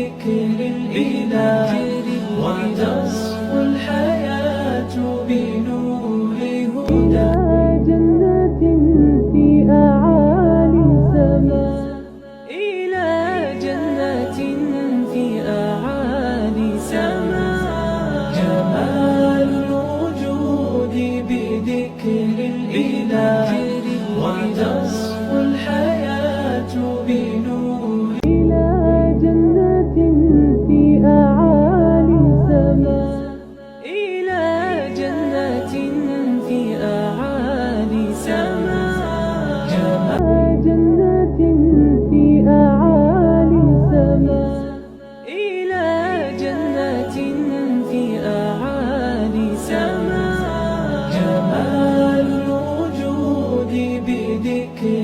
بذكر الإله، وتصفو الحياة بنور هدى. جنة في أعالي السماء، إلى جنة في أعالي سماء. جمال الوجود بذكر الإله، وتصفو الحياة بنور. إلى جنة في أعالي السماء، إلى جنة في أعالي سماء. جنة في أعالي السماء، إلى جنة في أعالي سماء. جمال الوجود بذكر